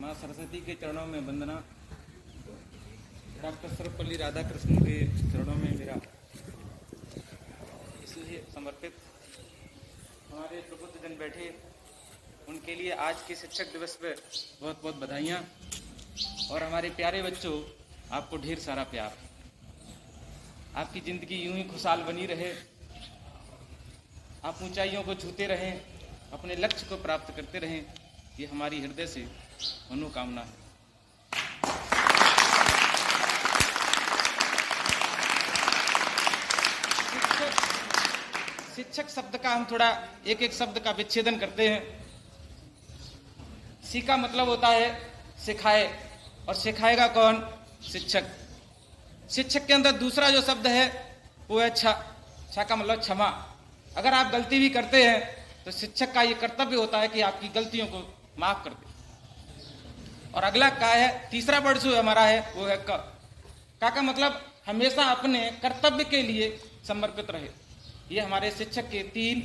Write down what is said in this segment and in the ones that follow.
माँ सरस्वती के चरणों में वंदना। डॉक्टर सर्वपल्ली राधाकृष्णन के चरणों में मेरा इसलिए समर्पित। हमारे प्रबुद्ध जन बैठे, उनके लिए आज के शिक्षक दिवस पर बहुत बहुत बधाइयाँ। और हमारे प्यारे बच्चों, आपको ढेर सारा प्यार। आपकी ज़िंदगी यूं ही खुशहाल बनी रहे, आप ऊंचाइयों को छूते रहें, अपने लक्ष्य को प्राप्त करते रहें, ये हमारी हृदय से मनोकामना है। शिक्षक शब्द का हम थोड़ा एक एक शब्द का विच्छेदन करते हैं। सी का मतलब होता है सिखाए, और सिखाएगा कौन? शिक्षक। शिक्षक के अंदर दूसरा जो शब्द है वो है छ। छ का मतलब क्षमा। अगर आप गलती भी करते हैं तो शिक्षक का ये कर्तव्य होता है कि आपकी गलतियों को माफ कर दे। और अगला का है, तीसरा वर्ड जो हमारा है वो है क। का मतलब हमेशा अपने कर्तव्य के लिए समर्पित रहे। ये हमारे शिक्षक के 3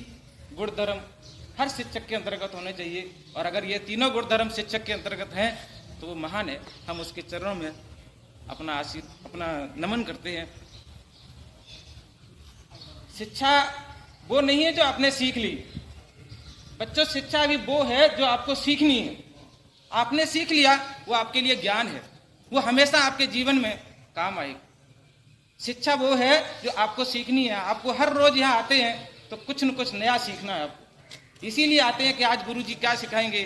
गुण धर्म हर शिक्षक के अंतर्गत होने चाहिए। और अगर ये तीनों गुण धर्म शिक्षक के अंतर्गत हैं तो वो महान है। हम उसके चरणों में अपना नमन करते हैं। शिक्षा वो नहीं है जो आपने सीख ली। बच्चों, शिक्षा भी वो है जो आपको सीखनी है। आपने सीख लिया, वो आपके लिए ज्ञान है, वो हमेशा आपके जीवन में काम आएगी। शिक्षा वो है जो आपको सीखनी है। आपको हर रोज यहाँ आते हैं तो कुछ न कुछ नया सीखना है आपको। इसीलिए आते हैं कि आज गुरुजी क्या सिखाएंगे,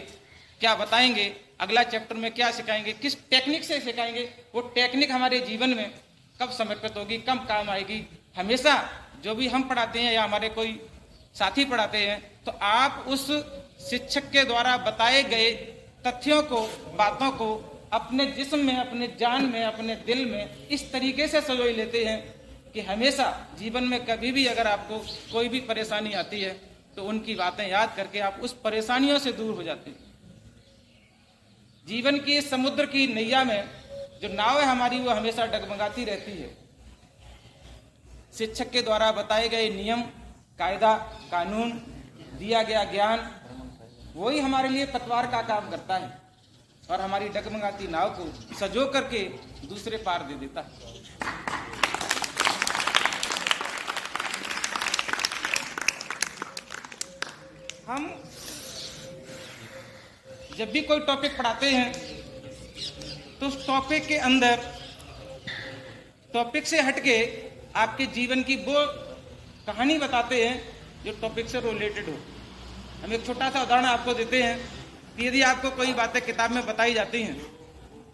क्या बताएंगे, अगला चैप्टर में क्या सिखाएंगे, किस टेक्निक से सिखाएंगे। वो टेक्निक हमारे जीवन में कब समर्पित होगी, कब काम आएगी। हमेशा जो भी हम पढ़ाते हैं या हमारे कोई साथी पढ़ाते हैं तो आप उस शिक्षक के द्वारा बताए गए तथ्यों को, बातों को अपने जिस्म में, अपने जान में, अपने दिल में इस तरीके से संजो लेते हैं कि हमेशा जीवन में कभी भी अगर आपको कोई भी परेशानी आती है तो उनकी बातें याद करके आप उस परेशानियों से दूर हो जाते हैं। जीवन की समुद्र की नैया में जो नाव है हमारी, वो हमेशा डगमगाती रहती है। शिक्षक के द्वारा बताए गए नियम, कायदा, कानून, दिया गया ज्ञान, वही हमारे लिए पतवार का काम करता है और हमारी डगमगाती नाव को सजो करके दूसरे पार दे देता है। हम जब भी कोई टॉपिक पढ़ाते हैं तो उस टॉपिक के अंदर टॉपिक से हटके आपके जीवन की वो कहानी बताते हैं जो टॉपिक से रिलेटेड हो। हम एक छोटा सा उदाहरण आपको देते हैं कि यदि आपको कोई बातें किताब में बताई जाती हैं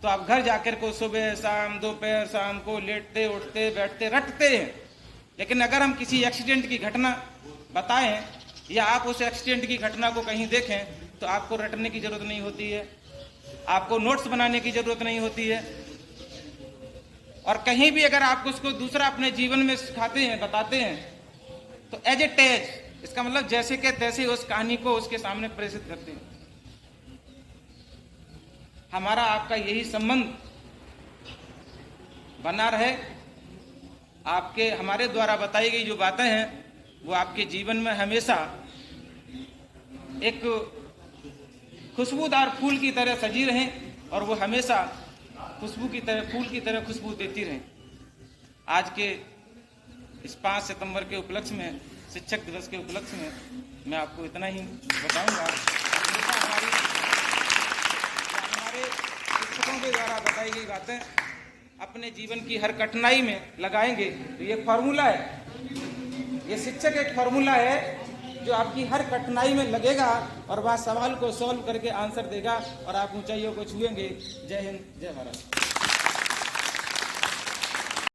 तो आप घर जाकर को सुबह शाम, दोपहर शाम को लेटते उठते बैठते रटते हैं। लेकिन अगर हम किसी एक्सीडेंट की घटना बताएं या आप उस एक्सीडेंट की घटना को कहीं देखें तो आपको रटने की जरूरत नहीं होती है, आपको नोट्स बनाने की जरूरत नहीं होती है। और कहीं भी अगर आप उसको दूसरा अपने जीवन में सिखाते हैं, बताते हैं तो एज ए टेज, इसका मतलब जैसे के तैसे उस कहानी को उसके सामने प्रेषित करते हैं। हमारा आपका यही संबंध बना रहे। आपके हमारे द्वारा बताई गई जो बातें हैं वो आपके जीवन में हमेशा एक खुशबूदार फूल की तरह सजी रहें और वो हमेशा खुशबू की तरह, फूल की तरह खुशबू देती रहें। आज के इस 5 सितंबर के उपलक्ष्य में, शिक्षक दिवस के उपलक्ष्य में मैं आपको इतना ही बताऊंगा। हमारे शिक्षकों के द्वारा बताई गई बातें अपने जीवन की हर कठिनाई में लगाएंगे तो ये फॉर्मूला है, ये शिक्षक एक फॉर्मूला है जो आपकी हर कठिनाई में लगेगा और वह सवाल को सॉल्व करके आंसर देगा और आप ऊंचाइयों को छुएंगे। जय हिंद, जय भारत।